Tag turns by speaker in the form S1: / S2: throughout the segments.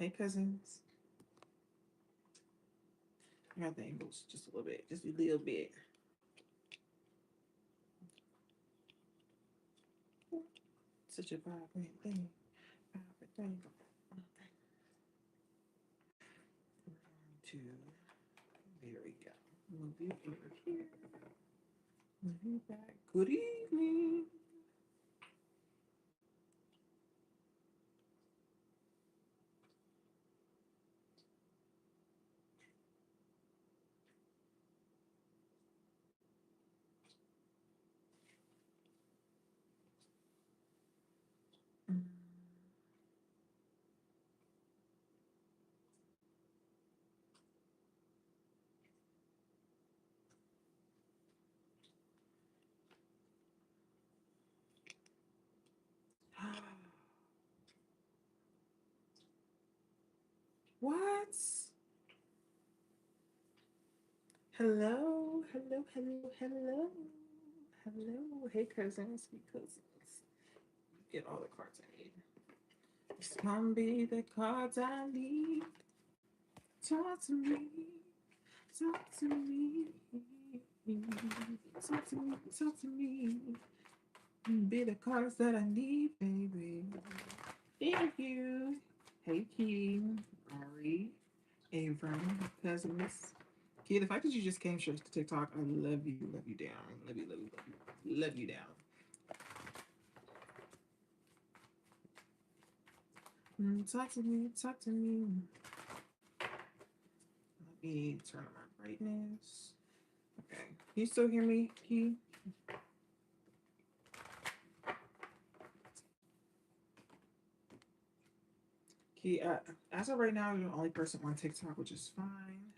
S1: Hey, cousins. I got the angles just a little bit, just a little bit. Such a vibrant thing. Vibrant thing. We're going to, there we go. Move you over here. Move you back. Good evening. Mm. What? Hello, hello, hello, hello, hello. Hey, cousins, hey, cousins. Get all the cards I need. This gonna be the cards I need. Talk to me, talk to me, talk to me, talk to me. Be the cards that I need, baby. Thank you. Hey, Key, Ari, Avram, cousins. Key, the fact that you just came straight to TikTok, I love you down. Love you, love you, love you. Love you down. Talk to me, talk to me. Let me turn on my brightness. Okay. Can you still hear me, Key? Key, as of right now, you're the only person on TikTok, which is fine.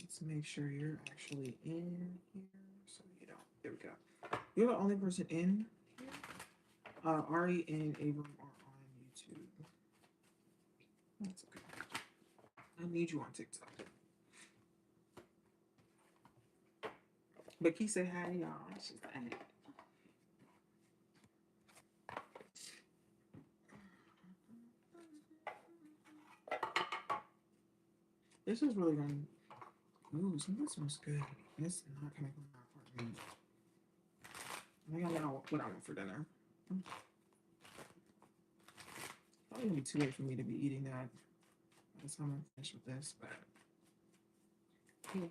S1: Let's make sure you're actually in here so you don't. There we go. You're the only person in here. Ari and Abram are on YouTube. That's okay. I need you on TikTok. But Key said hi, y'all. She's like, this is really going. Ooh, this smells good. It's not coming from my apartment. I think I know what I want for dinner. Probably gonna be too late for me to be eating that by the time I'm finished with this, but yeah.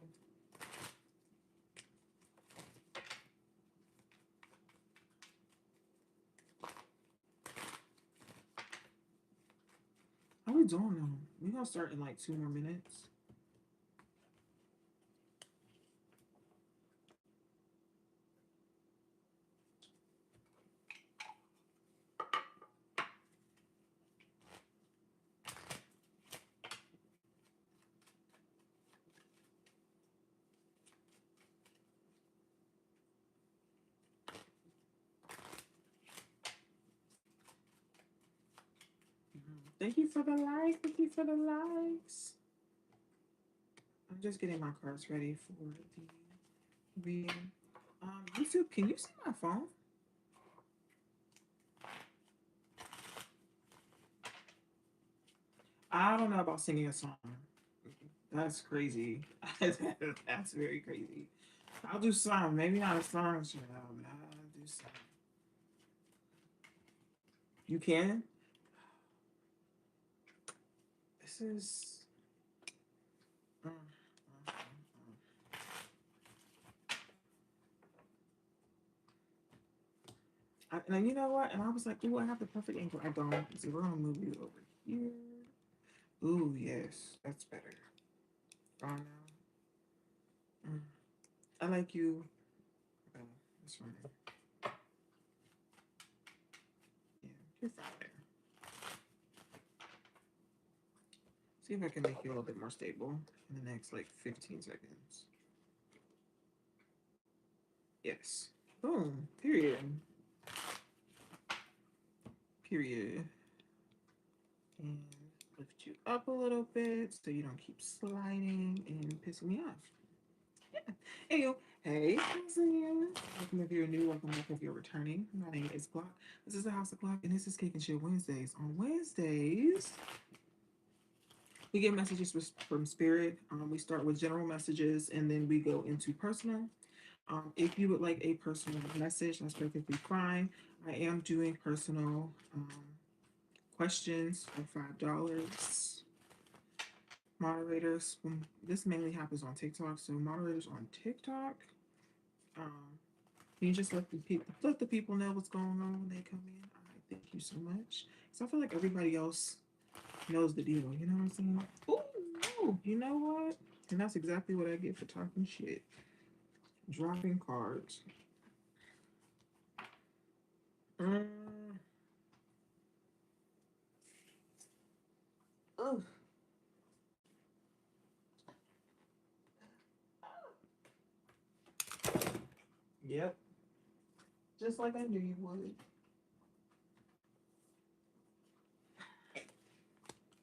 S1: How we doing now? We're gonna start in like 2 more minutes. Thank you for the likes. Thank you for the likes. I'm just getting my cards ready for the reading. YouTube, can you see my phone? I don't know about singing a song. That's crazy. That's very crazy. I'll do some, maybe not a song, but I'll do some. You can? This is. Mm, mm, mm. And you know what? And I was like, ooh, I have the perfect angle. I don't. So we're gonna move you over here. Ooh, yes, that's better. Oh no. Mm. I like you. Oh, that's fine. Yeah, you're fine there. See if I can make you a little bit more stable in the next like 15 seconds. Yes. Boom. Period. Period. And lift you up a little bit so you don't keep sliding and pissing me off. Yeah. Anywho, hey, cousins. Welcome if you're new. Welcome back if you're returning. My name is Glock. This is the House of Glock, and this is Kickin Shit Wednesdays. On Wednesdays, We get messages from spirit. We start with general messages and then we go into personal. If you would like a personal message, that's perfectly fine. I am doing personal questions for $5. Moderators, this mainly happens on TikTok. So moderators on TikTok, um, you just let the people know what's going on when they come in. All right, thank you so much. So I feel like everybody else knows the deal. You know what I'm saying? Ooh, you know what? And that's exactly what I get for talking shit. Dropping cards. Mm, ugh. Yep. Just like I knew you would.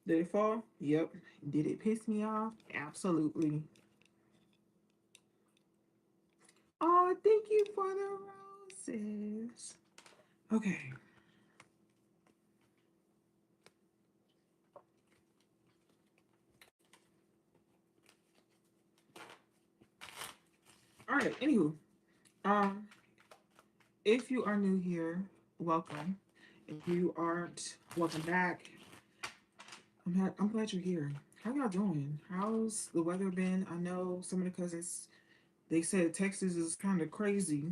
S1: Did it fall? Yep. Did it piss me off? Absolutely. Oh, thank you for the roses. Okay. All right. Anywho, um, if you are new here, welcome. If you aren't, welcome back. I'm glad you're here. How y'all doing? How's the weather been? I know some of the cousins they said Texas is kind of crazy.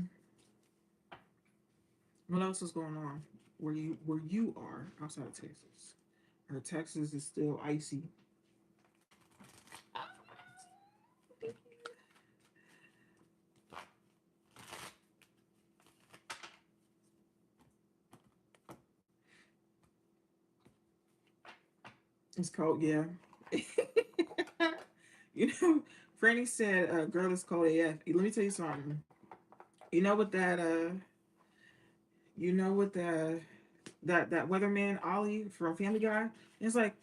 S1: What else is going on where you are outside of Texas? Or Texas is still icy. It's cold, yeah. You know, Franny said, "Girl, it's cold AF." Let me tell you something. You know what that you know what the that weatherman Ollie from Family Guy? It's like,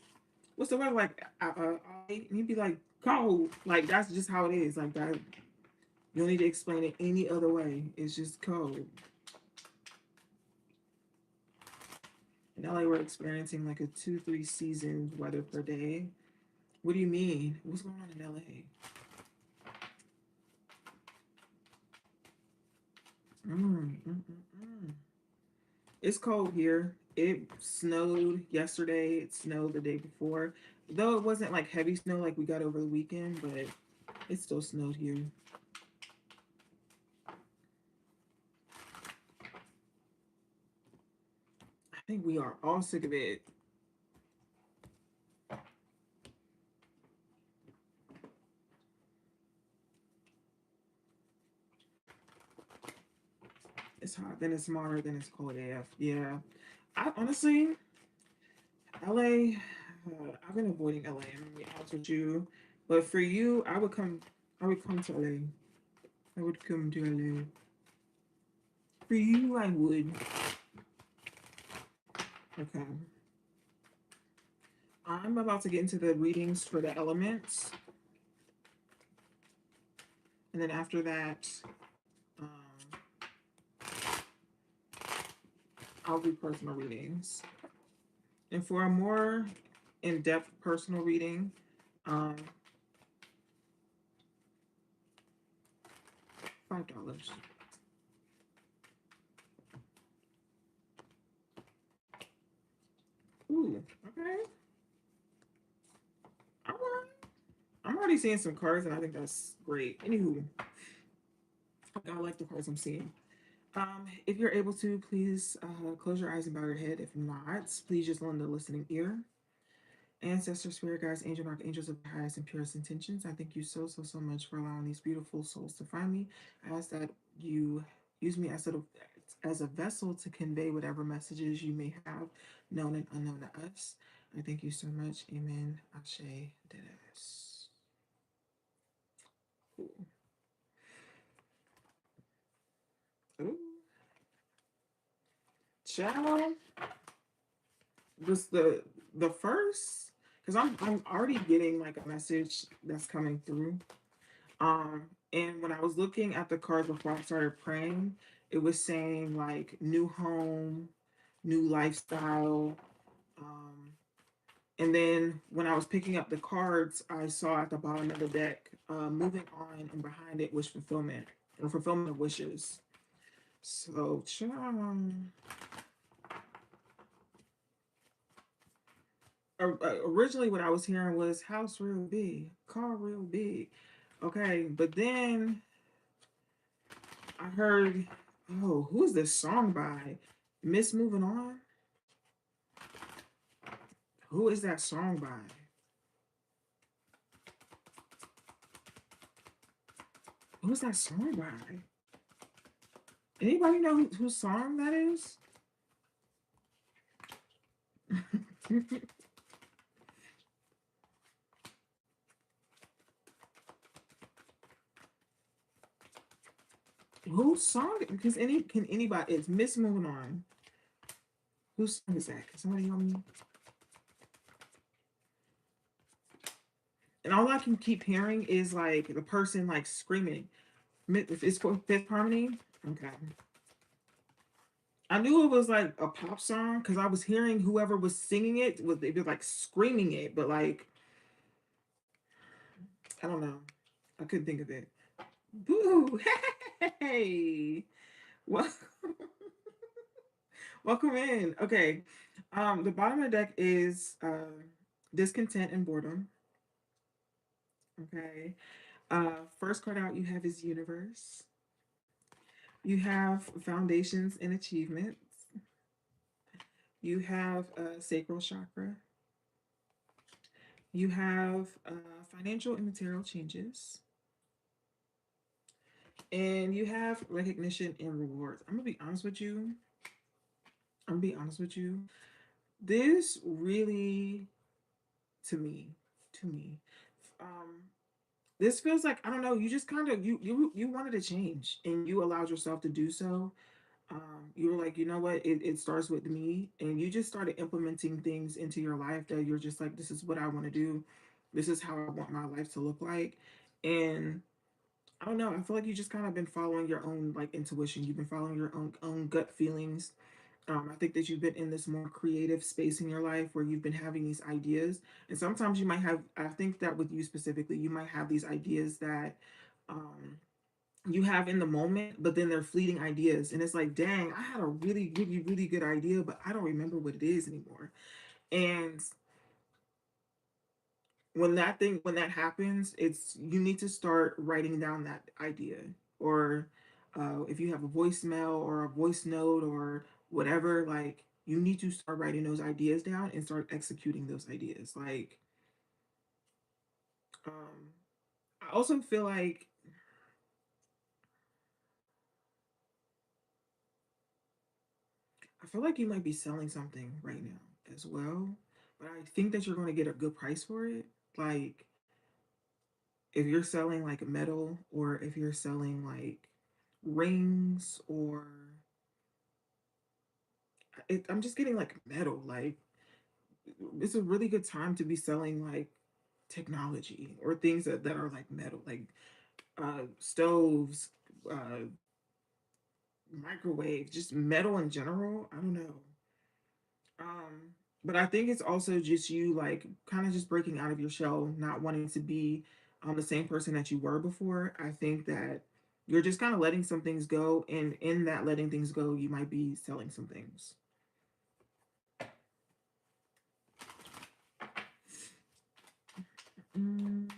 S1: what's the weather like, Ollie? And he'd be like, cold. Like that's just how it is. Like that. You don't need to explain it any other way. It's just cold. In LA, we're experiencing like a 2-3 seasons weather per day. What do you mean? What's going on in LA? Mm. It's cold here. It snowed yesterday. It snowed the day before. Though it wasn't like heavy snow like we got over the weekend, but it still snowed here. I think we are all sick of it. It's hot, then it's moderate, then it's cold AF. Yeah. I honestly, LA, I've been avoiding LA. I'm gonna be honest with you. But for you, I would come to LA. I would come to LA. For you, I would. Okay. I'm about to get into the readings for the elements. And then after that, um, I'll do personal readings. And for a more in depth personal reading, um, $5. Ooh, okay. All right. I'm already seeing some cards, and I think that's great. Anywho, I like the cards I'm seeing. If you're able to, please close your eyes and bow your head. If not, please just lend a listening ear. Ancestors, spirit guides, angel archangels of the highest and purest intentions, I thank you so, so, so much for allowing these beautiful souls to find me. I ask that you use me as a vessel to convey whatever messages you may have, known and unknown to us. I thank you so much. Amen. Ashe. Dedes. Cool. Ooh. Child. Just the first, because I'm already getting like a message that's coming through. And when I was looking at the cards before I started praying, it was saying like new home, new lifestyle, um, And then when I was picking up the cards, I saw at the bottom of the deck, moving on, and behind it was fulfillment or fulfillment of wishes. So, originally what I was hearing was house real big, car real big. Okay, but then I heard, oh, who's this song by? Miss Moving On? Who is that song by? Who's that song by? Anybody know whose song that is? Whose song? Because can anybody? It's Miss Moving On. Whose song is that? Can somebody help me? And all I can keep hearing is like the person like screaming. If it's for Fifth Harmony, okay. I knew it was like a pop song because I was hearing whoever was singing it was they were like screaming it, but like I don't know. I couldn't think of it. Boo! Hey, well, welcome in. Okay, the bottom of the deck is discontent and boredom. Okay, first card out you have is universe. You have foundations and achievements. You have sacral chakra. You have financial and material changes. And you have recognition and rewards. I'm gonna be honest with you. I'm gonna be honest with you. This really, to me, to me, um, this feels like I don't know. You just kind of you wanted to change, and you allowed yourself to do so. You were like, you know what? It starts with me, and you just started implementing things into your life that you're just like, this is what I want to do. This is how I want my life to look like, and I don't know. I feel like you just kind of been following your own like intuition. You've been following your own gut feelings. I think that you've been in this more creative space in your life where you've been having these ideas, and sometimes you might have. I think that with you specifically, you might have these ideas that um, you have in the moment, but then they're fleeting ideas, and it's like, dang, I had a really, really, really good idea, but I don't remember what it is anymore. And when that happens, it's you need to start writing down that idea, or if you have a voicemail or a voice note or whatever, like you need to start writing those ideas down and start executing those ideas. Like, um, I also feel like you might be selling something right now as well, but I think that you're going to get a good price for it. Like if you're selling like metal, or if you're selling like rings, or I'm just getting like metal. Like it's a really good time to be selling like technology or things that are like metal, like stoves, uh, microwaves, just metal in general. I don't know. But I think it's also just you like kind of just breaking out of your shell, not wanting to be the same person that you were before. I think that you're just kind of letting some things go, and in that letting things go, you might be selling some things. Mm.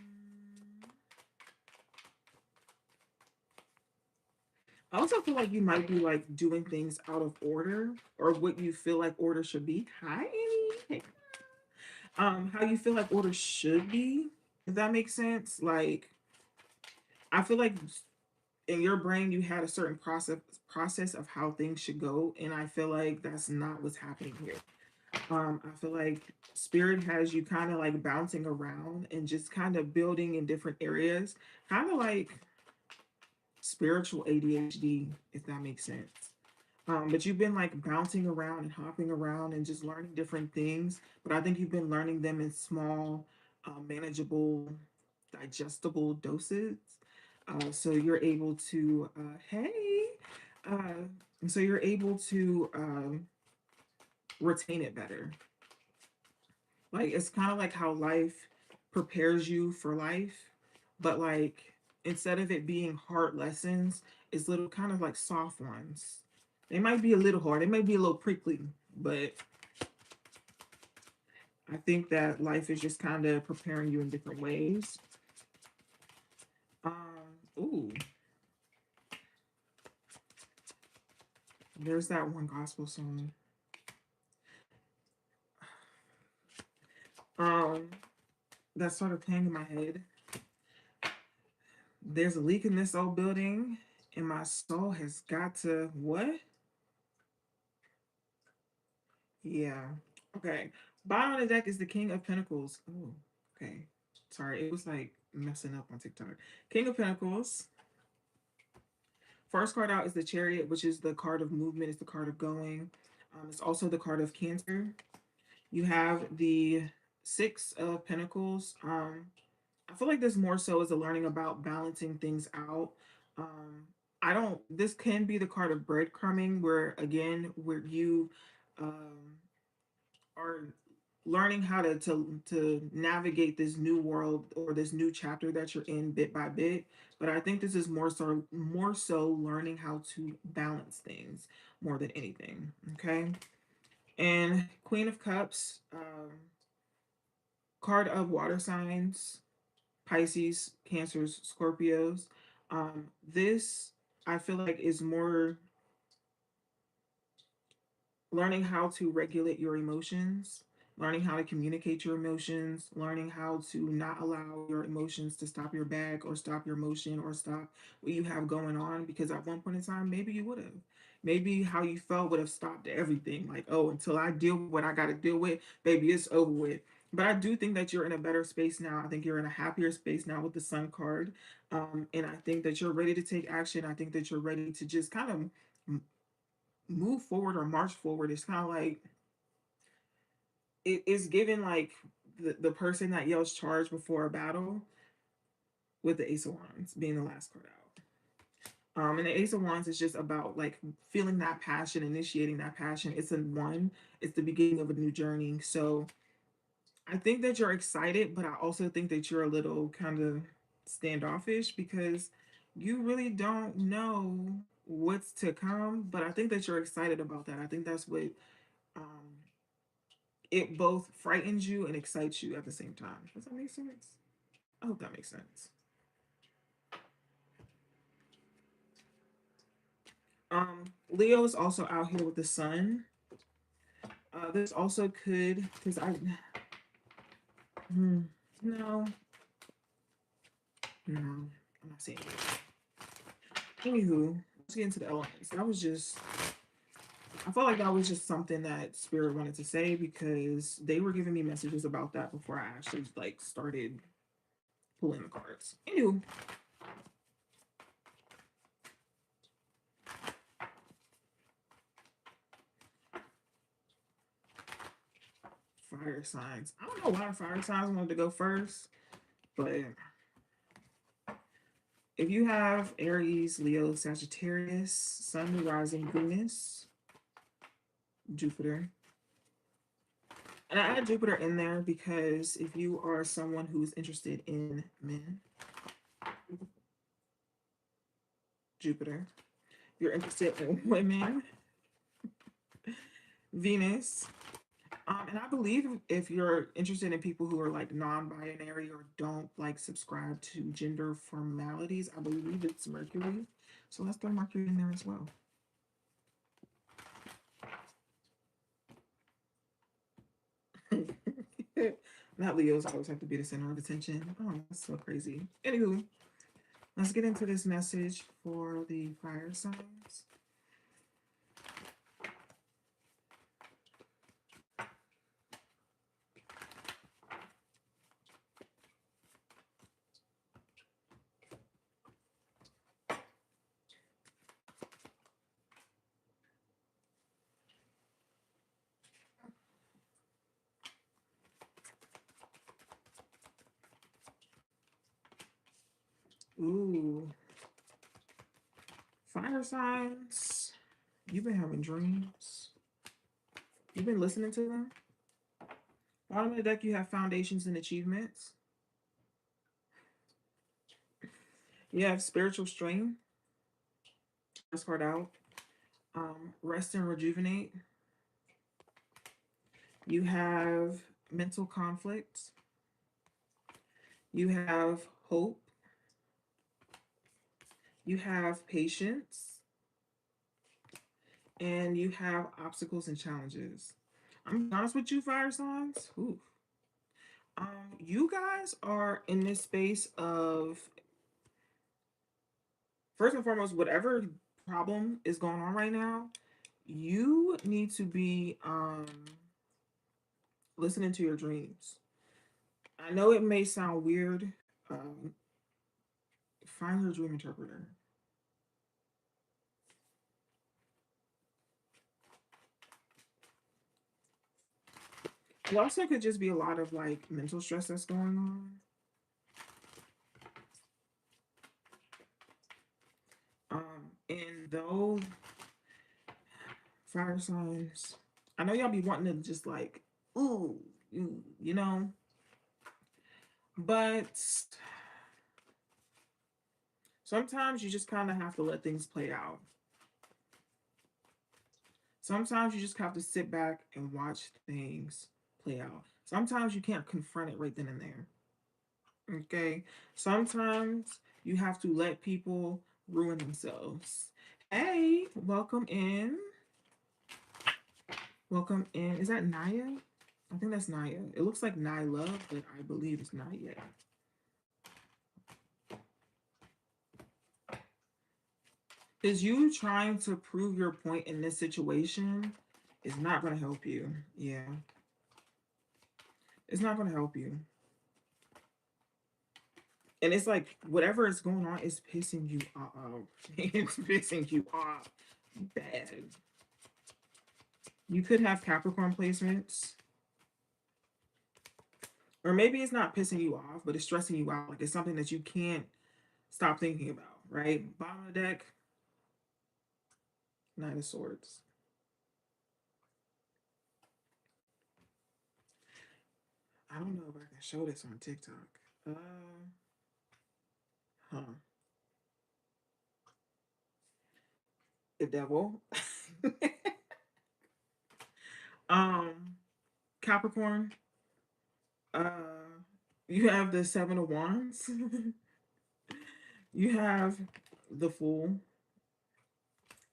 S1: I also feel like you might be like doing things out of order, or what you feel like order should be. Hi, Amy. Hey. How you feel like order should be, if that makes sense. Like, I feel like in your brain you had a certain process of how things should go, and I feel like that's not what's happening here. I feel like spirit has you kind of like bouncing around and just kind of building in different areas, kind of like spiritual ADHD, if that makes sense. But you've been like bouncing around and hopping around and just learning different things. But I think you've been learning them in small, manageable, digestible doses. So you're able to, so you're able to retain it better. Like it's kind of like how life prepares you for life, but like instead of it being hard lessons, it's little kind of like soft ones. They might be a little hard, they might be a little prickly, but I think that life is just kind of preparing you in different ways. Ooh, there's that one gospel song. Um, that started playing in my head. There's a leak in this old building, and my soul has got to what? Yeah. Okay. Bottom of the deck is the King of Pentacles. Oh, okay. Sorry, it was like messing up on TikTok. King of Pentacles. First card out is the Chariot, which is the card of movement. It's the card of going. It's also the card of Cancer. You have the Six of Pentacles. I feel like this more so is a learning about balancing things out. I don't. This can be the card of breadcrumbing, where again, where you um, are learning how to navigate this new world or this new chapter that you're in bit by bit. But I think this is more so learning how to balance things more than anything. Okay. And Queen of Cups, card of water signs, Pisces, Cancers, Scorpios. This I feel like is more learning how to regulate your emotions, learning how to communicate your emotions, learning how to not allow your emotions to stop your bag or stop your motion or stop what you have going on. Because at one point in time, maybe you would have. Maybe how you felt would have stopped everything. Like, oh, until I deal with what I got to deal with, baby, it's over with. But I do think that you're in a better space now. I think you're in a happier space now with the Sun card. And I think that you're ready to take action. I think that you're ready to just kind of move forward or march forward. It's kind of like it's given like the person that yells charge before a battle, with the Ace of Wands being the last card out. And the Ace of Wands is just about like feeling that passion, initiating that passion. It's a one, it's the beginning of a new journey. So I think that you're excited, but I also think that you're a little kind of standoffish because you really don't know what's to come. But I think that you're excited about that. I think that's what um, it both frightens you and excites you at the same time. Does that make sense? I hope that makes sense. Leo is also out here with the sun. This also could, because no, no, I'm not saying that. Anywho, let's get into the elements. That was just, I felt like that was just something that Spirit wanted to say because they were giving me messages about that before I actually like started pulling the cards. Anywho, fire signs. I don't know why fire signs wanted to go first, but if you have Aries, Leo, Sagittarius, Sun, Rising, Venus, Jupiter, and I add Jupiter in there because if you are someone who's interested in men, Jupiter. If you're interested in women, Venus. And I believe if you're interested in people who are like non-binary or don't like subscribe to gender formalities, I believe it's Mercury. So let's throw Mercury in there as well. Not Leos always have to be the center of attention. Oh, that's so crazy. Anywho, let's get into this message for the fire signs. Ooh, fire signs. You've been having dreams. You've been listening to them. Bottom of the deck, you have foundations and achievements. You have spiritual strength. First card out. Rest and rejuvenate. You have mental conflict. You have hope. You have patience. And you have obstacles and challenges. I'm honest with you, fire signs. Ooh. You guys are in this space of, first and foremost, whatever problem is going on right now, you need to be listening to your dreams. I know it may sound weird. Um, Find your dream interpreter. It also could just be a lot of like mental stress that's going on. And those fire signs, I know y'all be wanting to just like, ooh, you know, but sometimes you just kind of have to let things play out. Sometimes you just have to sit back and watch things play out. Sometimes you can't confront it right then and there. Okay. Sometimes you have to let people ruin themselves. Hey, welcome in. Welcome in. Is that Naya? I think that's Naya. It looks like Nyla, but I believe it's Naya. Is you trying to prove your point in this situation is not going to help you. Yeah. It's not going to help you. And it's like whatever is going on is pissing you off. It's pissing you off bad. You could have Capricorn placements. Or maybe it's not pissing you off, but it's stressing you out. Like it's something that you can't stop thinking about, right? Bottom of the deck, Nine of Swords. I don't know if I can show this on TikTok. Huh. The devil. um, Capricorn. Uh, you have the Seven of Wands. You have the Fool.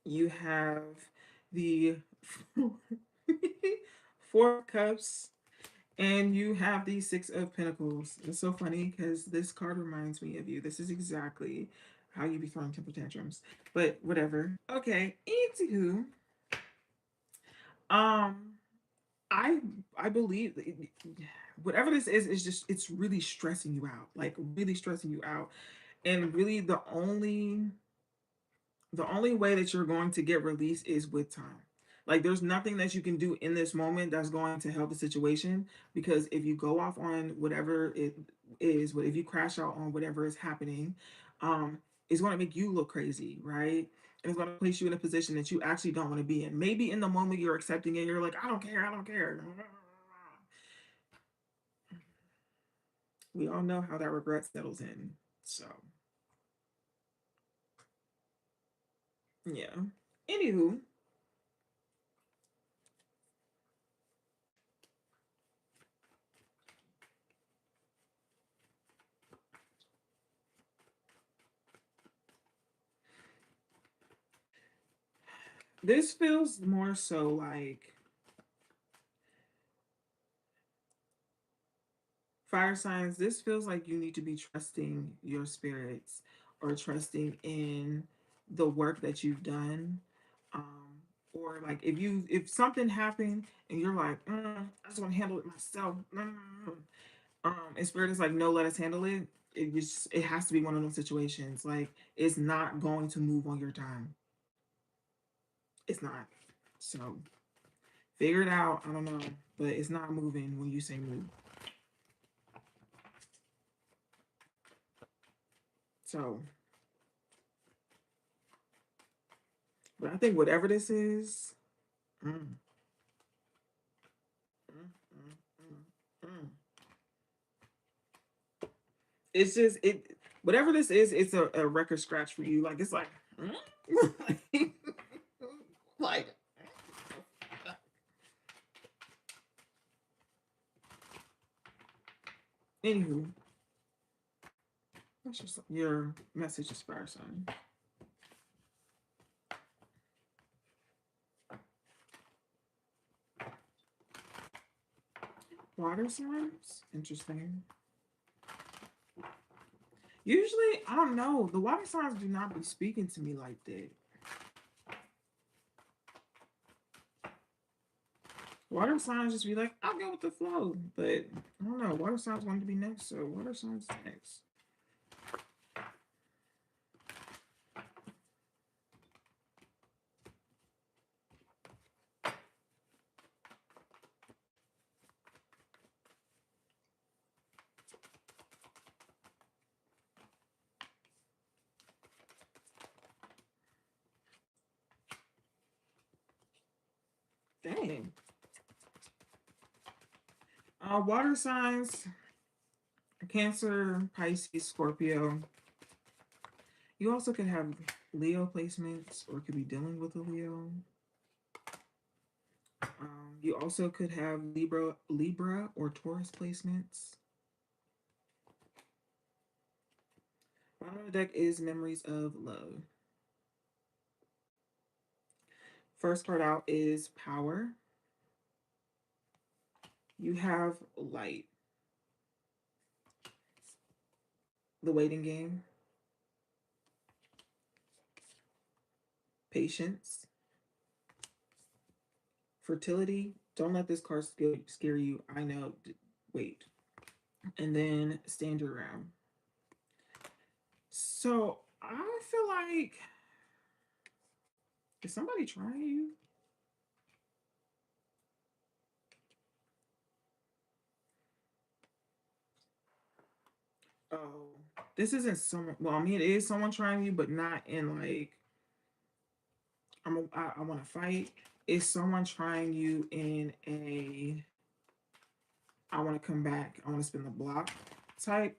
S1: You have the Four of Cups. And you have the Six of Pentacles. It's so funny because this card reminds me of you. This is exactly how you be throwing temper tantrums. But whatever. Okay. Anywho, um, I I believe whatever this is just it's really stressing you out. Like really stressing you out. And really the only way that you're going to get released is with time. Like there's nothing that you can do in this moment that's going to help the situation because if you go off on whatever it is, what if you crash out on whatever is happening, it's going to make you look crazy, right? And it's going to place you in a position that you actually don't want to be in. Maybe in the moment you're accepting it, you're like, I don't care, I don't care. We all know how that regret settles in. So, yeah. Anywho, this feels more so like fire signs. This feels like you need to be trusting your spirits or trusting in the work that you've done. Or like if something happened and you're like, I just want to handle it myself. And spirit is like, no, let us handle it. It has to be one of those situations. Like it's not going to move on your time. It's not. So figure it out. I don't know, but it's not moving when you say move. So, but I think whatever this is, mm, mm, mm, mm. It's just it. Whatever this is, it's a record scratch for you. Like it's like, like anywho, that's just your message is fire sign. Water signs, interesting. Usually, I don't know. The water signs do not be speaking to me like that. Water signs just be like, I'll go with the flow. But I don't know. Water signs wanted to be next, so water signs next. Dang. Water signs, Cancer, Pisces, Scorpio. You also could have Leo placements or could be dealing with a Leo. You also could have Libra or Taurus placements. Bottom of the deck is Memories of Love. First card out is Power. You have Light. The Waiting Game. Patience. Fertility. Don't let this card scare you. I know. Wait. And then Stand Your Ground. So I feel like, is somebody trying you? Oh, this isn't someone. Well, I mean, it is someone trying you, but not in like I want to fight. It's someone trying you in a I want to come back. I want to spin the block type.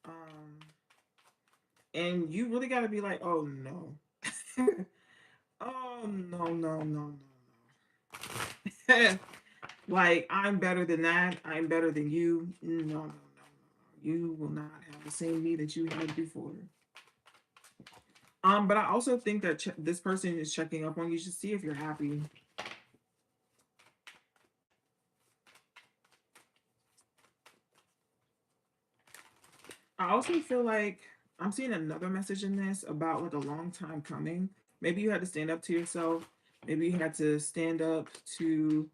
S1: Um, and you really got to be like, oh no, oh no, no, no, no, no. Like I'm better than that. I'm better than you. No, no, no, no, no. You will not have the same me that you had before. But I also think that this person is checking up on you to see if you're happy. I also feel like I'm seeing another message in this about like a long time coming. Maybe you had to stand up to yourself. Maybe you had to stand up to,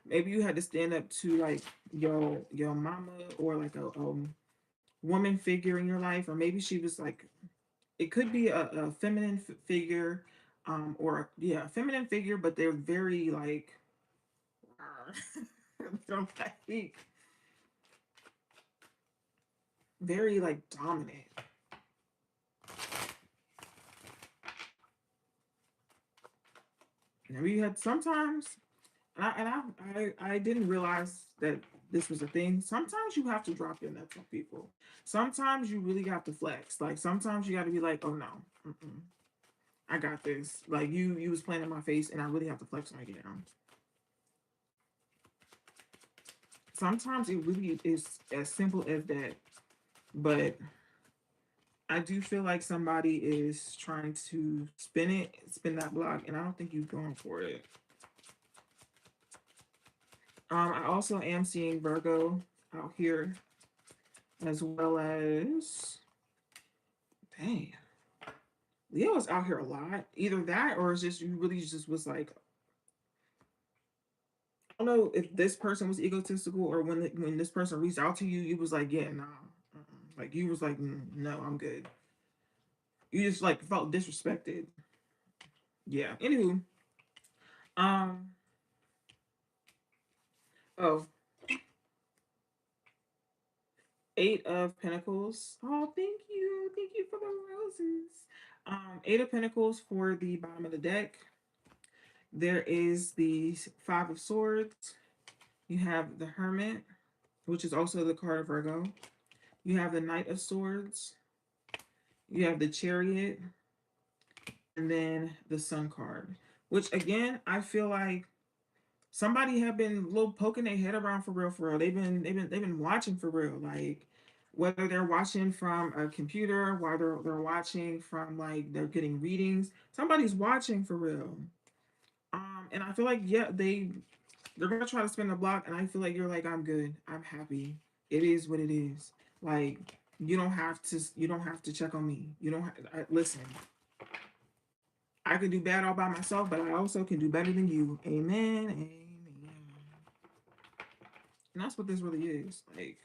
S1: maybe you had to stand up to like your mama or like a woman figure in your life, or maybe she was like, it could be a feminine figure, or yeah, a feminine figure, but they're very like, they're like very like dominant. Maybe you had sometimes, and I didn't realize that this was a thing. Sometimes you have to drop your nuts on people. Sometimes you really got to flex. Like sometimes you got to be like, oh no, mm-mm, I got this. Like you was playing in my face, and I really have to flex on you now. Sometimes it really is as simple as that. But I do feel like somebody is trying to spin that block, and I don't think you're going for it. I also am seeing Virgo out here, as well as dang, Leo is out here a lot. Either that, or it's just you really just was like, I don't know if this person was egotistical, or when this person reached out to you, you was like, yeah, nah, like you was like, no, I'm good. You just like felt disrespected. Yeah. Anywho, um, oh, Eight of Pentacles. Oh, thank you for the roses. Eight of Pentacles for the bottom of the deck. There is the Five of Swords. You have the Hermit, which is also the card of Virgo. You have the Knight of Swords, you have the Chariot, and then the Sun card. Which again, I feel like somebody have been little poking their head around for real, for real. They've been watching for real. Like whether they're watching from a computer, whether they're watching from like they're getting readings, somebody's watching for real. And I feel like yeah, they're gonna try to spin the block, and I feel like you're like, I'm good, I'm happy. It is what it is. Like you don't have to check on me. You don't listen. I can do bad all by myself, but I also can do better than you. Amen. Amen. And that's what this really is. Like,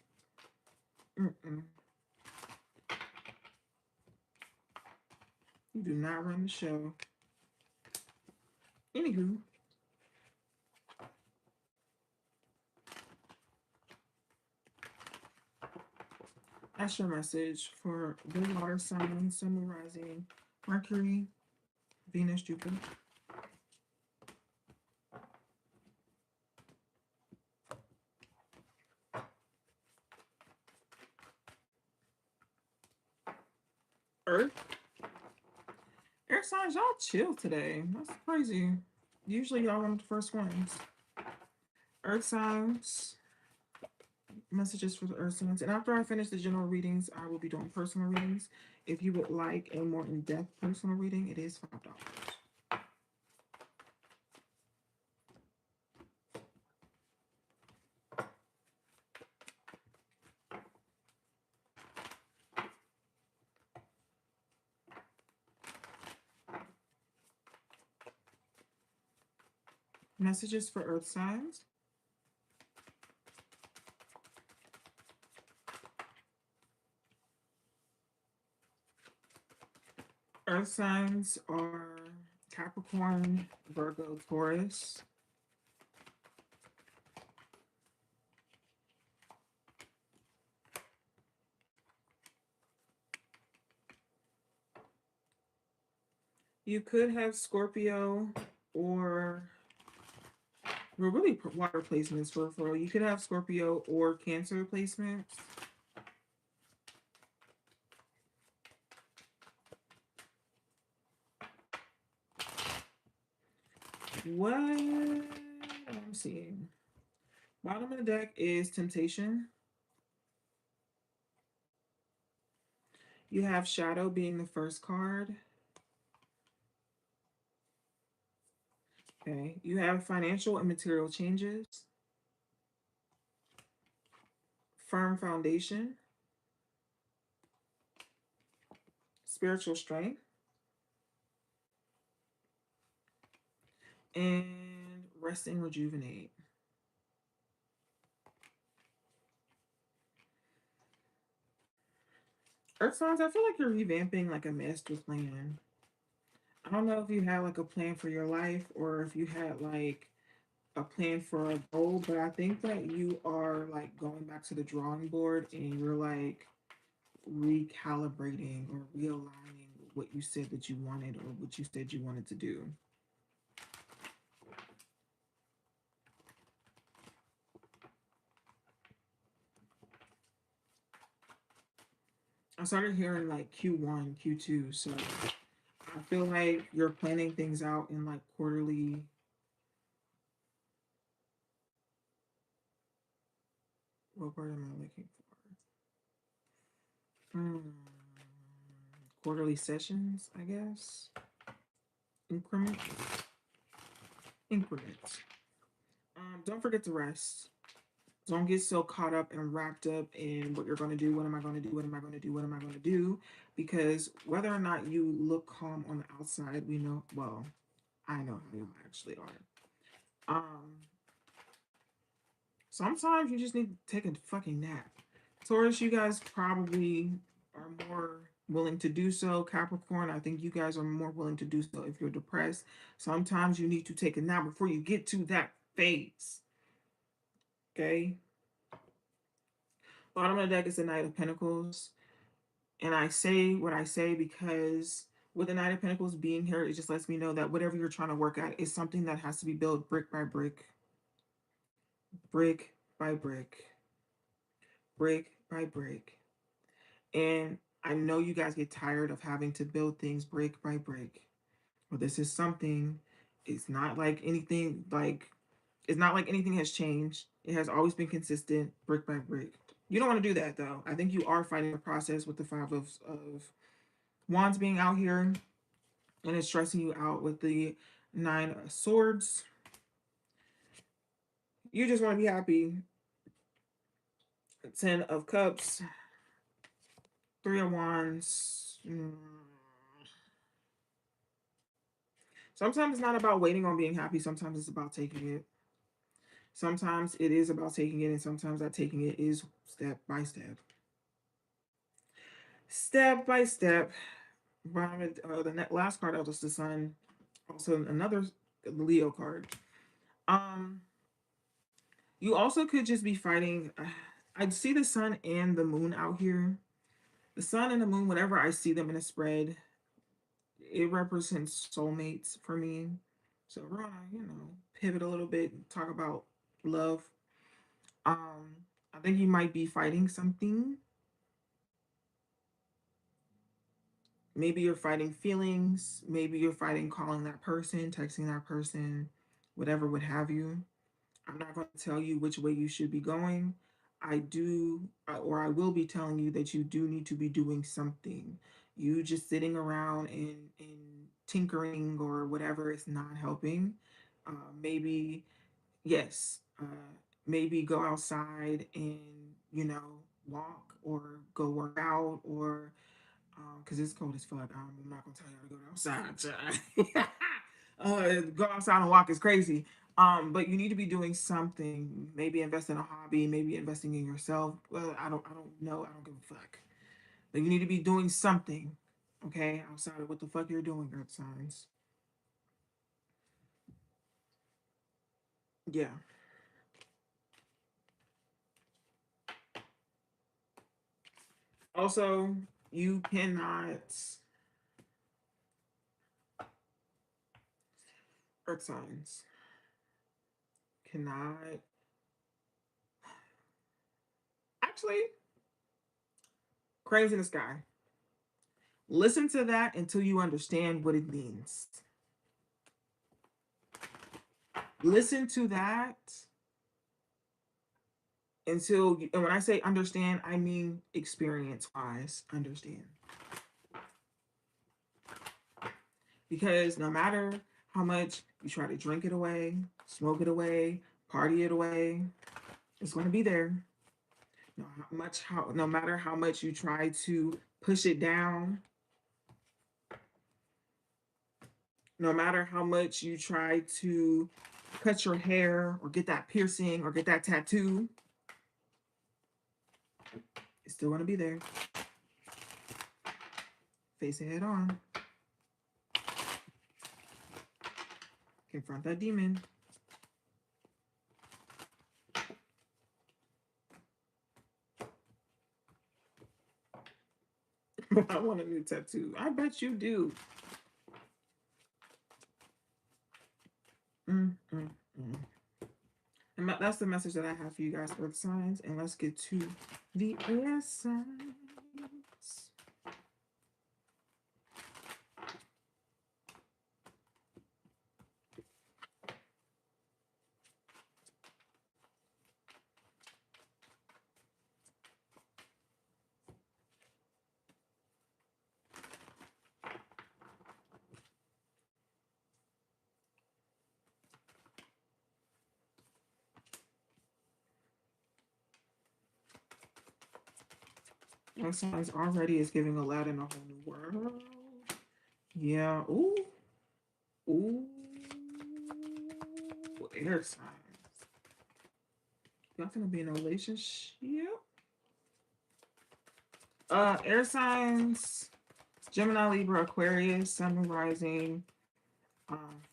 S1: mm-mm. You do not run the show. Anywho, that's your message for the water sign, summarizing Mercury, Venus, Jupiter, Earth. Air signs, y'all chill today. That's crazy. Usually y'all one of the first ones. Earth signs, messages for the earth signs. And after I finish the general readings, I will be doing personal readings. If you would like a more in-depth personal reading, it is $5. Messages for earth signs. Earth signs are Capricorn, Virgo, Taurus. You could have Scorpio or well, really water placements for you could have Scorpio or Cancer placements. What I'm seeing. Bottom of the deck is Temptation. You have Shadow being the first card. Okay. You have financial and material changes, firm foundation, spiritual strength, and rest and rejuvenate. Earth signs, I feel like you're revamping like a master plan. I don't know if you had like a plan for your life or if you had like a plan for a goal, but I think that you are like going back to the drawing board and you're like recalibrating or realigning what you said that you wanted or what you said you wanted to do. I started hearing like Q1, Q2, so I feel like you're planning things out in like quarterly. What word am I looking for? Quarterly sessions, I guess. Increments. Increments. Don't forget to rest. Don't get so caught up and wrapped up in what you're going to do. What am I going to do? What am I going to do? What am I going to do? Because whether or not you look calm on the outside, we know, well, I know how you actually are. Sometimes you just need to take a fucking nap. Taurus, you guys probably are more willing to do so. Capricorn, I think you guys are more willing to do so if you're depressed. Sometimes you need to take a nap before you get to that phase. Okay? Bottom of the deck is the Knight of Pentacles. And I say what I say because with the Knight of Pentacles being here, it just lets me know that whatever you're trying to work at is something that has to be built brick by brick, brick by brick, brick by brick. And I know you guys get tired of having to build things brick by brick. Well, this is something, it's not like anything, like, it's not like anything has changed. It has always been consistent, brick by brick. You don't want to do that though. I think you are fighting the process with the of wands being out here, and it's stressing you out with the nine of swords. You just want to be happy. Ten of cups, three of wands. Sometimes it's not about waiting on being happy. Sometimes it's about taking it. Sometimes it is about taking it, and sometimes that taking it is step by step. Step by step. The last card out was the sun. Also another Leo card. Um, you also could just be fighting. I see the sun and the moon out here. The sun and the moon, whenever I see them in a spread, it represents soulmates for me. So we're gonna, pivot a little bit and talk about love. I think you might be fighting something. Maybe you're fighting feelings. Maybe you're fighting calling that person, texting that person, whatever would have you. I'm not going to tell you which way you should be going. I do, or I will be telling you that you do need to be doing something. You just sitting around and tinkering or whatever is not helping. Maybe, yes, maybe go outside and, walk or go work out or because it's cold as fuck. I'm not gonna tell y'all to go outside. Go outside and walk is crazy. But you need to be doing something. Maybe invest in a hobby. Maybe investing in yourself. Well, I don't know. I don't give a fuck. But you need to be doing something. Okay, outside of what the fuck you're doing, Earth signs. Yeah. Also, you cannot. Earth signs cannot. Actually, cranes in the sky. Listen to that until you understand what it means. Listen to that until you, and when I say understand, I mean experience wise understand. Because no matter how much you try to drink it away, smoke it away, party it away, it's going to be there. No matter how much you try to push it down, no matter how much you try to cut your hair or get that piercing or get that tattoo, it's still going to be there. Face it head on. Confront that demon. I want a new tattoo. I bet you do. Mm, mm, mm. And that's the message that I have for you guys, Earth signs. And let's get to the air signs. Earth signs already is giving Aladdin a whole new world. Yeah. Ooh. Ooh. Air signs. Y'all gonna be in a relationship? Air signs. Gemini, Libra, Aquarius, Sun, Rising.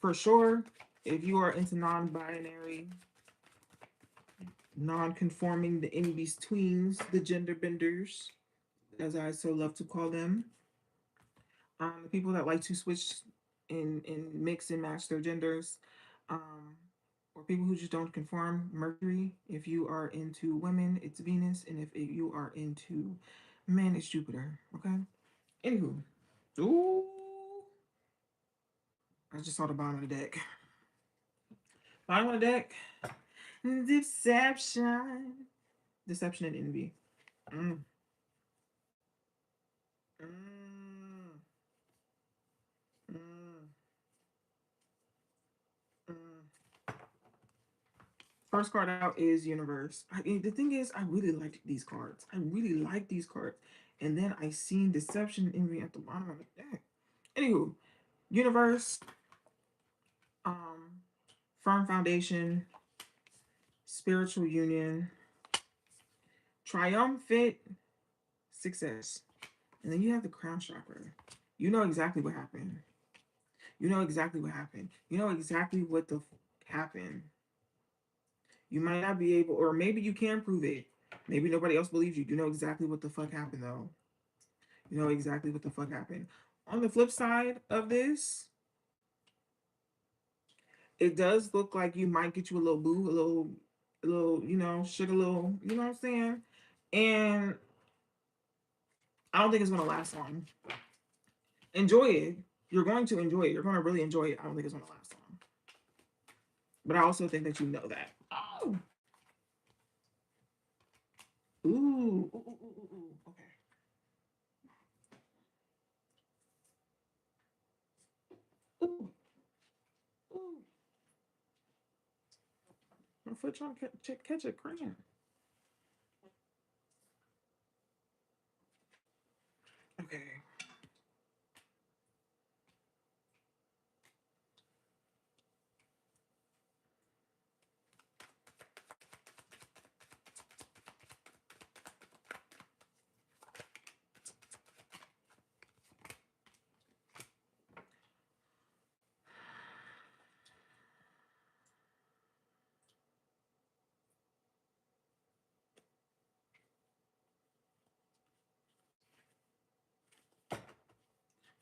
S1: For sure, if you are into non-binary, non-conforming, the in-betweens, the gender benders, as I so love to call them, the people that like to switch and mix and match their genders, um, or people who just don't conform. Mercury, if you are into women, it's Venus, and if you are into Man, it's Jupiter. Okay. Anywho. Ooh. I just saw the bottom of the deck. Bottom of the deck. Deception. Deception and envy. Mm. Mm. Mm. Mm. First card out is Universe. The thing is, I really liked these cards. I really like these cards. And then I seen Deception and Envy at the bottom of the deck. Anywho, Universe, um, Firm Foundation, Spiritual Union, Triumphant Success. And then you have the Crown Chakra. You know exactly what happened. You know exactly what happened. You know exactly what the happened. You might not be able, or maybe you can prove it. Maybe nobody else believes you. You know exactly what the fuck happened, though. You know exactly what the fuck happened. On the flip side of this, it does look like you might get you a little boo, you know, sugar little, you know what I'm saying? And I don't think it's gonna last long. Enjoy it. You're going to enjoy it. You're going to really enjoy it. I don't think it's going to last long. But I also think that you know that. Oh. Ooh. Ooh, ooh, ooh, ooh. Okay. Ooh. Ooh. My foot trying to catch a crayon. Okay.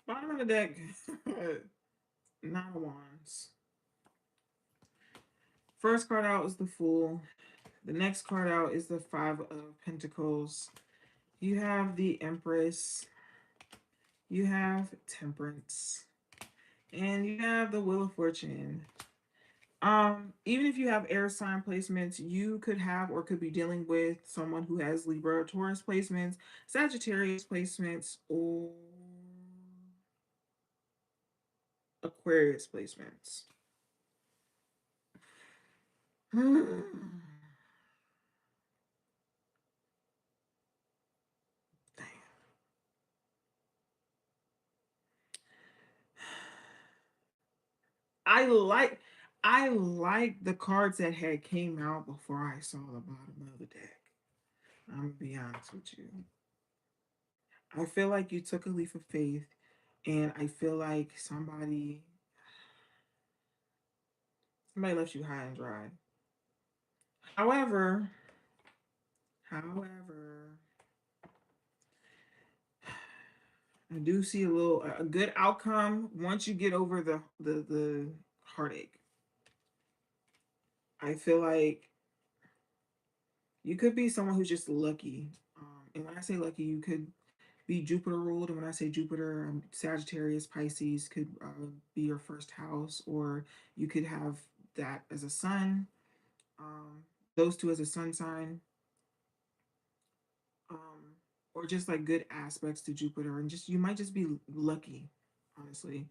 S1: Bottom of the deck. Nine of Wands. First card out is the Fool. The next card out is the Five of Pentacles. You have the Empress. You have Temperance. And you have the Wheel of Fortune. Even if you have air sign placements, you could have or could be dealing with someone who has Libra or Taurus placements, Sagittarius placements, or Aquarius placements. Damn. I like I like the cards that had came out before I saw the bottom of the deck. I'm gonna be honest with you. I feel like you took a leap of faith, and I feel like somebody left you high and dry. However, however, I do see a good outcome once you get over the heartache. I feel like you could be someone who's just lucky. And when I say lucky, you could be Jupiter ruled. And when I say Jupiter, Sagittarius, Pisces could be your first house, or you could have that as a sun. Those two as a sun sign, um, or just like good aspects to Jupiter, and just you might just be lucky, honestly.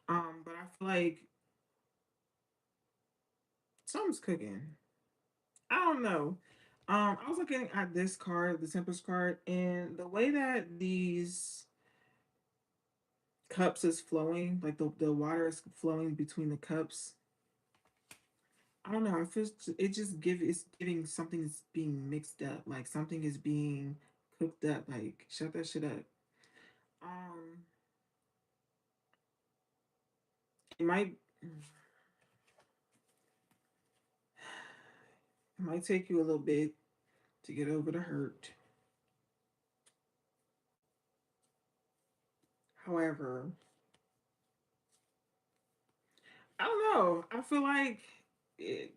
S1: But I feel like something's cooking. I don't know. I was looking at this card, the Tempest card, and the way that these cups is flowing, like the water is flowing between the cups. I don't know. I feel it's giving something is being mixed up, like something is being cooked up. Like shut that shit up. Um, it might take you a little bit to get over the hurt. However, I don't know. I feel like it,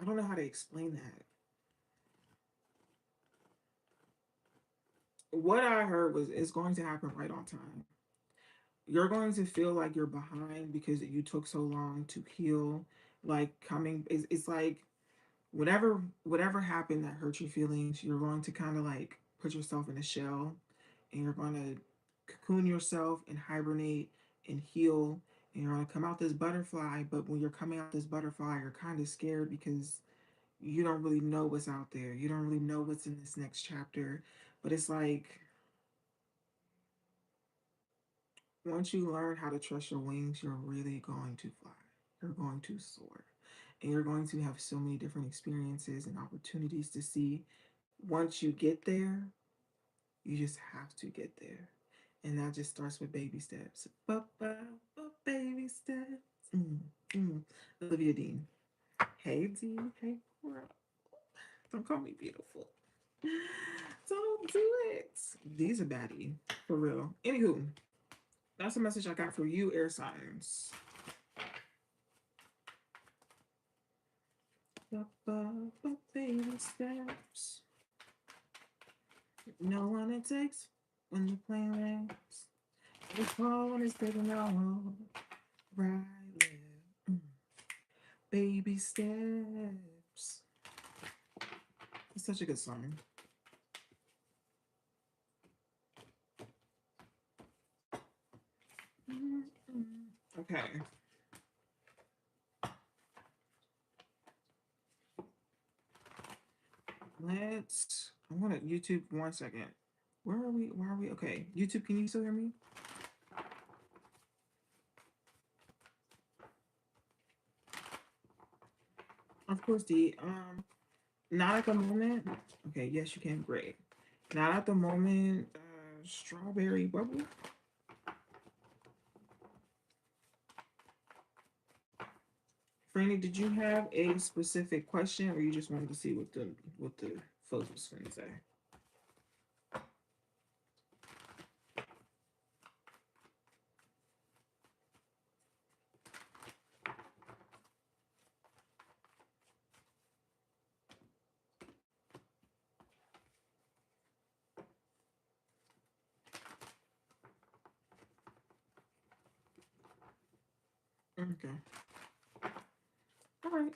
S1: I don't know how to explain that. what I heard was it's going to happen right on time. You're going to feel like you're behind because you took so long to heal. Like coming, it's like whatever happened that hurt your feelings, you're going to kind of like put yourself in a shell, and you're going to cocoon yourself and hibernate and heal, and you're going to come out this butterfly. But when you're coming out this butterfly, you're kind of scared because you don't really know what's out there. You don't really know what's in this next chapter. But it's like once you learn how to trust your wings, you're really going to fly. You're going to soar. And you're going to have so many different experiences and opportunities to see. Once you get there, you just have to get there. And that just starts with baby steps. Baby steps. Mm, mm. Olivia Dean. Hey, Dean. Hey, girl. Don't call me beautiful. Don't do it. These are baddie. For real. Anywho, that's the message I got for you, air signs. Baby steps. No one it takes when the plane lands. The phone is taking all right there. Baby steps. It's such a good song. Okay. I want to YouTube 1 second. Where are we? Where are we? Okay. YouTube, can you still hear me? Of course, D. Not at the moment. Okay, yes, you can. Great. Not at the moment. Strawberry bubble. Franny, did you have a specific question, or you just wanted to see what the folks was going to say? Okay. All right.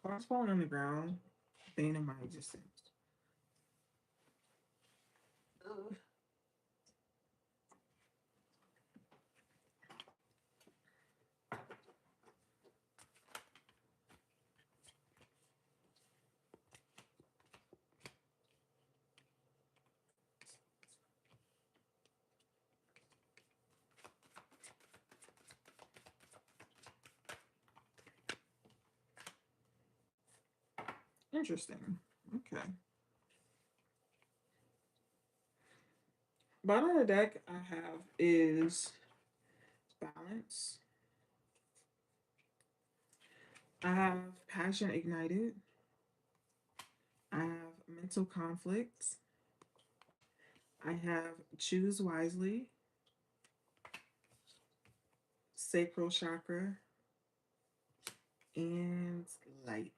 S1: Cars falling on the ground, bane of my existence. Ugh. Interesting. Okay. Bottom of the deck I have is balance. I have passion ignited. I have mental conflict. I have choose wisely, sacral chakra, and light.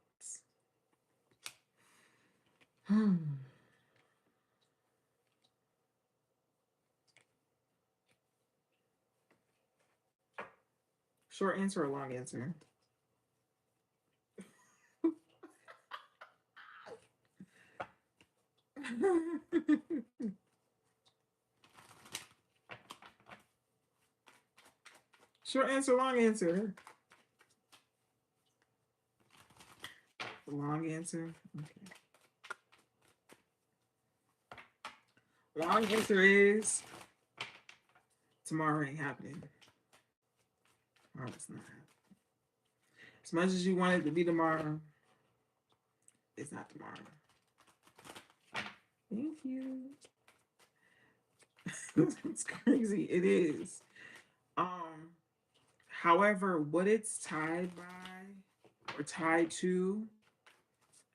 S1: Short answer or long answer? Short answer, long answer. Long answer. Okay. Long answer is tomorrow ain't happening. Tomorrow's not happening. As much as you want it to be tomorrow, it's not tomorrow. Thank you. It's crazy. It is. Um, However, what it's tied by or tied to,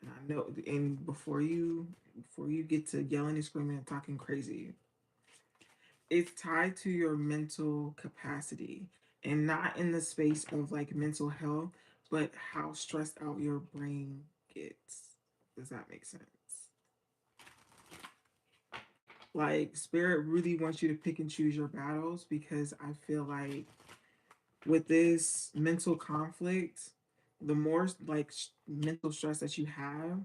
S1: and I know, and before you get to yelling and screaming and talking crazy, it's tied to your mental capacity and not in the space of like mental health, but how stressed out your brain gets. Does that make sense? Like, spirit really wants you to pick and choose your battles because I feel like with this mental conflict, the more like mental stress that you have,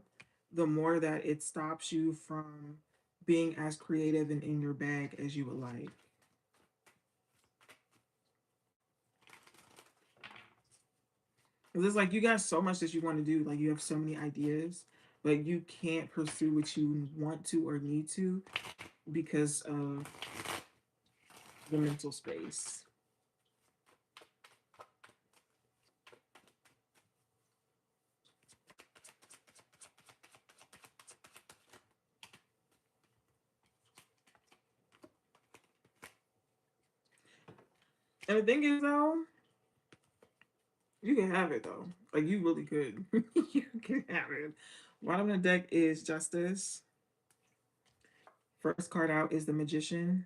S1: the more that it stops you from being as creative and in your bag as you would like. It's like you got so much that you want to do, like you have so many ideas, but you can't pursue what you want to or need to because of the mental space. And the thing is, though, you can have it though. Like you really could. You can have it. Bottom of the deck is Justice. First card out is the Magician.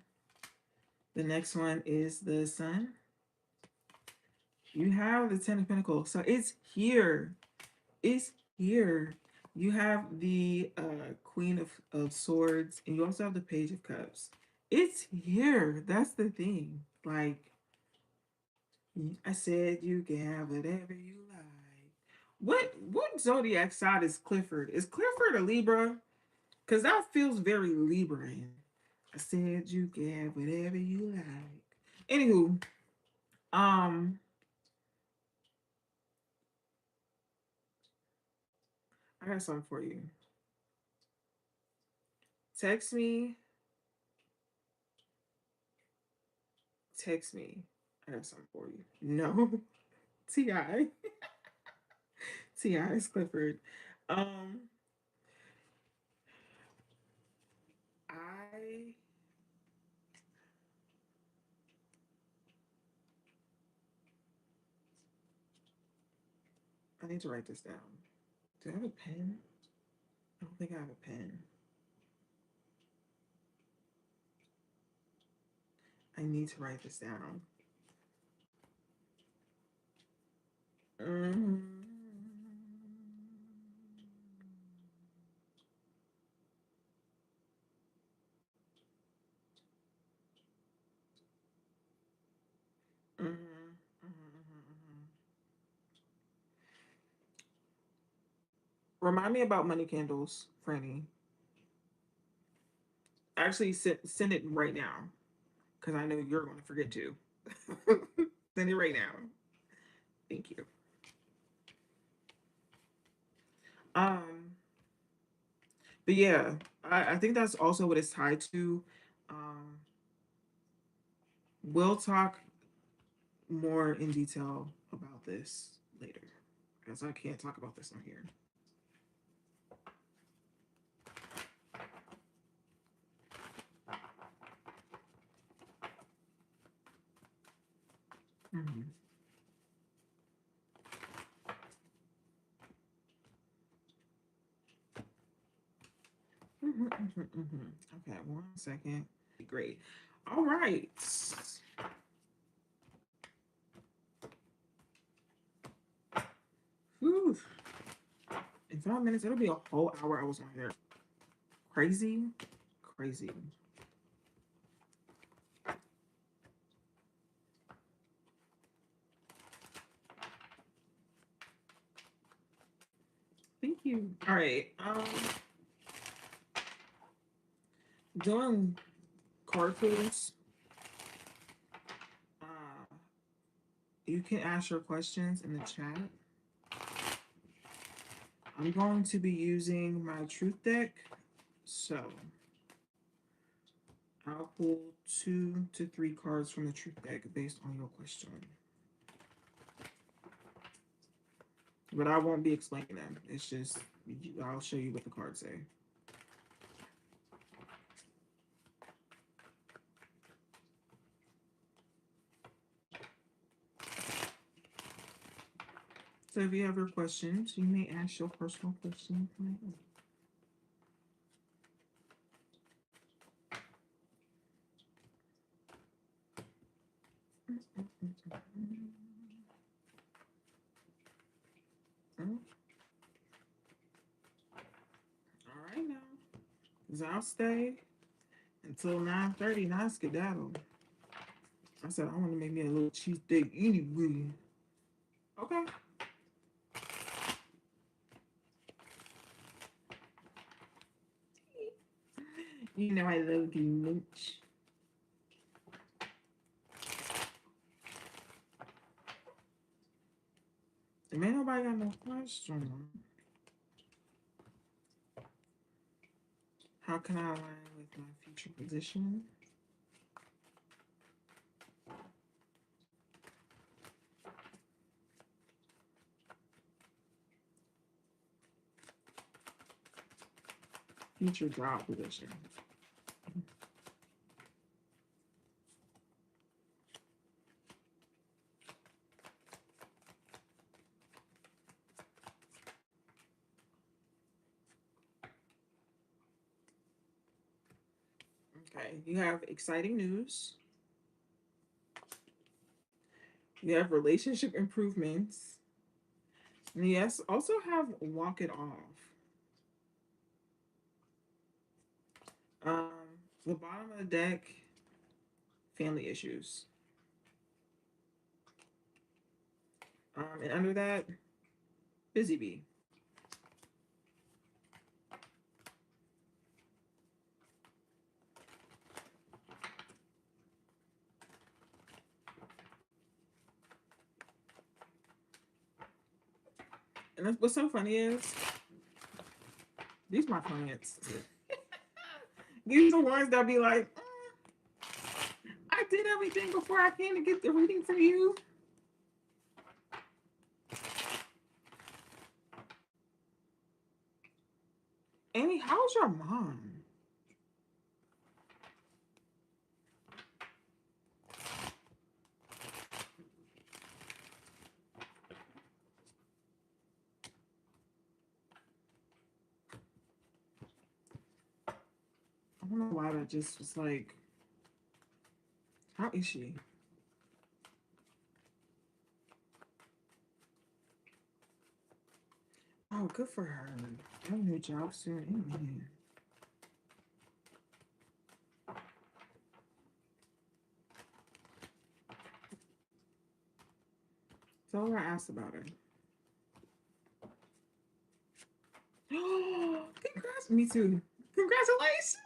S1: The next one is the Sun. You have the Ten of Pentacles. So it's here. It's here. You have the Queen of Swords, and you also have the Page of Cups. It's here. That's the thing. Like, I said, you can have whatever you like. What zodiac sign is Clifford? Is Clifford a Libra? Because that feels very Libran. I said you can have whatever you like. Anywho, um, I got something for you. Text me. Text me. I got something for you. No. T.I. T.I. is Clifford. Um, I I need to write this down. Do I have a pen? I don't think I have a pen. I need to write this down. Mm-hmm. Mm-hmm. Mm-hmm. Mm-hmm. Remind me about money candles, Franny. Actually, send it right now because I know you're going to forget to. Send it right now. Thank you. Um, but yeah, I think that's also what it's tied to. Um, we'll talk more in detail about this later because I can't talk about this on here. Mm-hmm. Mm-hmm, mm-hmm, mm-hmm. Okay, 1 second. Great. All right. Whew. In 5 minutes, it'll be a whole hour I was on here. Crazy. Crazy. Thank you. All right. Doing card pulls. Uh, you can ask your questions in the chat. I'm going to be using my truth deck. So I'll pull 2 to 3 cards from the truth deck based on your question. But I won't be explaining them. It's just, I'll show you what the cards say. So if you have your questions, you may ask your personal questions. All right now. Because I'll stay until 9:30, not skedaddle. I said I want to make me a little cheesesteak anyway. Okay. You know I love you much. If ain't nobody got no question, how can I align with my future position? Future job position. Okay, you have exciting news. You have relationship improvements. And yes, also have walk it off. Um, the bottom of the deck, family issues. And under that, busy bee. And what's so funny is these are my clients. These are the ones that be like, I did everything before I came to get the reading for you. Annie, how's your mom? I don't know why that just was like, how is she? Oh, good for her. I have a new job soon. Amen. Tell her I asked about her. Congrats. Me too. Congratulations.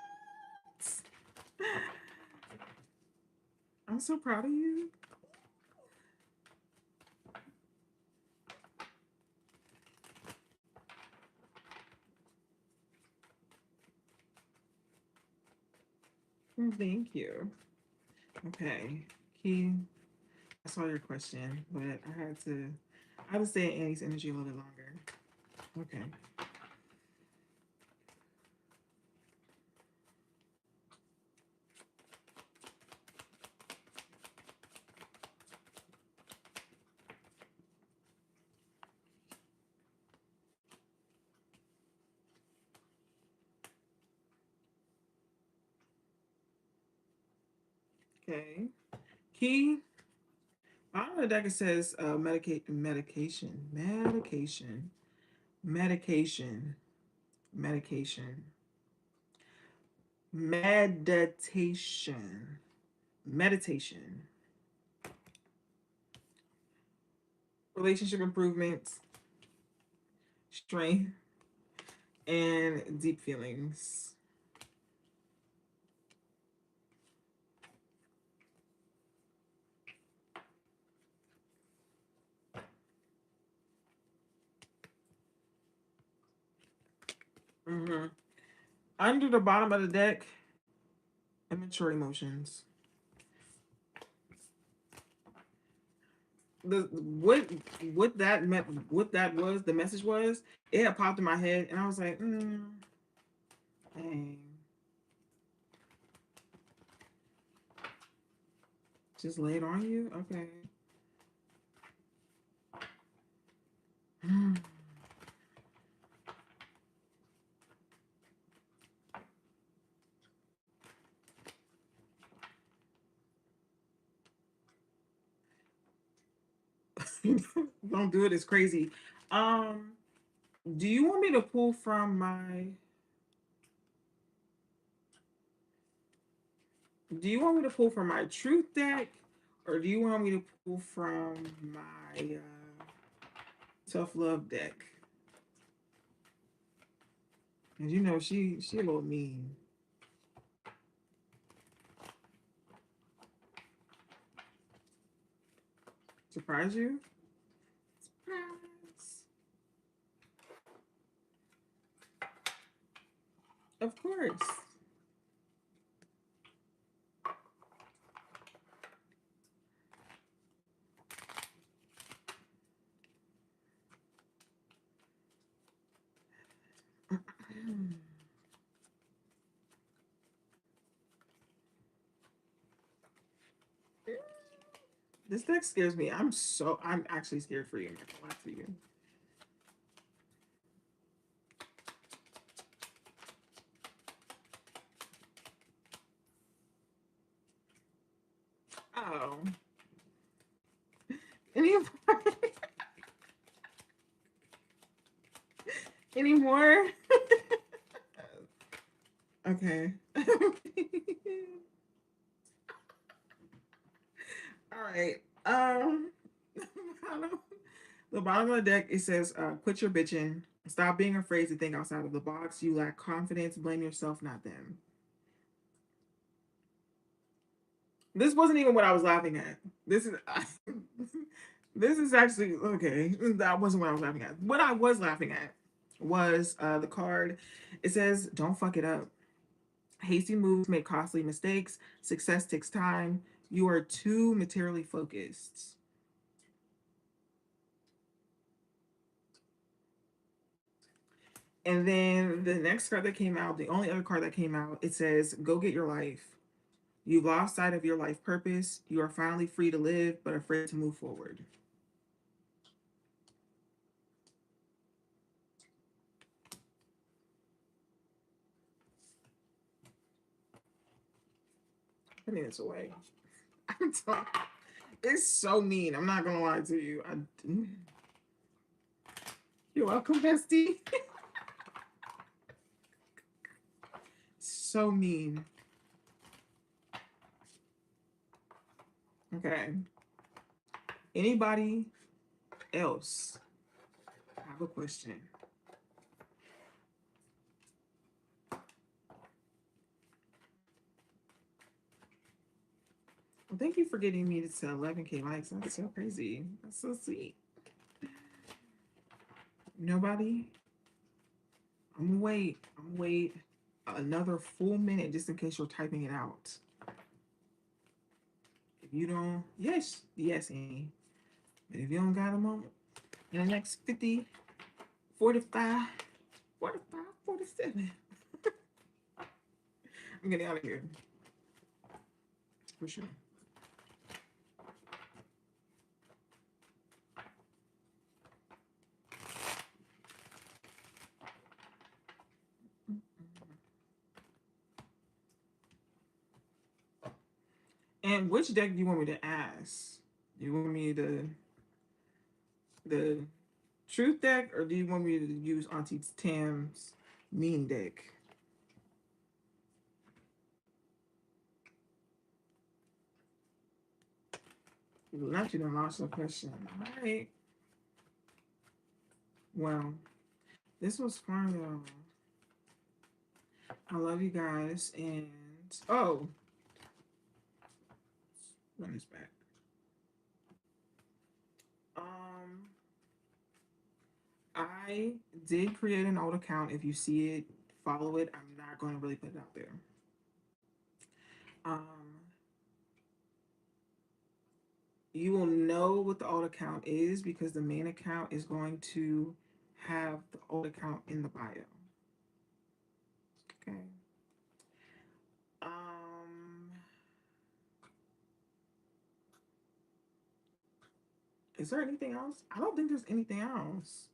S1: I'm so proud of you. Thank you. Okay. Key, I saw your question, but I had to stay in Annie's energy a little bit longer. Okay. Okay. Key, on the deck it says medication, medication, medication, medication, meditation, meditation, relationship improvements, strength, and deep feelings. Mm-hmm. Under the bottom of the deck, immature emotions. The what that meant, what that was, the message was, it had popped in my head, and I was like, dang, just lay it on you, okay. Don't do it. It's crazy. Um, do you want me to pull from my? Do you want me to pull from my truth deck, or do you want me to pull from my tough love deck? Cause you know she a little mean. Surprise you? Surprise. Of course. This deck scares me. I'm actually scared for you. I'm not gonna lie to you. Oh. Any more? Any more? Okay. All right. The bottom of the deck it says, "Quit your bitching. Stop being afraid to think outside of the box. You lack confidence. Blame yourself, not them." This wasn't even what I was laughing at. This is this is actually okay. That wasn't what I was laughing at. What I was laughing at was the card. It says, "Don't fuck it up. Hasty moves make costly mistakes. Success takes time. You are too materially focused." And then the next card that came out, the only other card that came out, it says, "Go get your life. You've lost sight of your life purpose. You are finally free to live, but afraid to move forward." Putting this away. I'm sorry. It's so mean. I'm not gonna lie to you. You're welcome, bestie. So mean. Okay. Anybody else have a question? Well, thank you for getting me to 11K likes. That's so crazy. That's so sweet. Nobody? I'm gonna wait. I'm gonna wait another full minute just in case you're typing it out. If you don't, yes, yes, Annie. But if you don't got a moment, in the next 50, 45, 45, 47, I'm getting out of here for sure. And which deck do you want me to ask? Do you want me to the truth deck, or do you want me to use Auntie Tam's mean deck? Not you don't lost the question. All right. Well, this was fun, y'all. I love you guys, and oh, run this back. Um, I did create an old account. If you see it, follow it. I'm not going to really put it out there. Um, you will know what the old account is because the main account is going to have the old account in the bio. Okay. Um, is there anything else? I don't think there's anything else.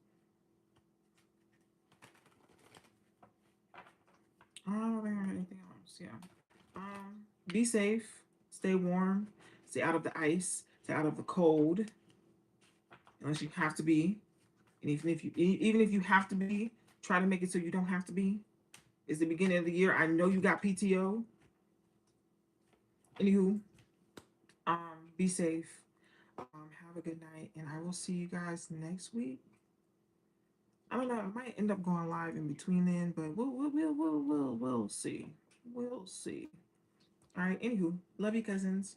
S1: I don't think there's anything else. Yeah. Be safe. Stay warm. Stay out of the ice. Stay out of the cold. unless you have to be. And even if you have to be, try to make it so you don't have to be. It's the beginning of the year. I know you got PTO. Anywho, be safe. Have a good night, and I will see you guys next week. I don't know. I might end up going live in between then, but we'll see. We'll see. All right. Anywho, love you, cousins.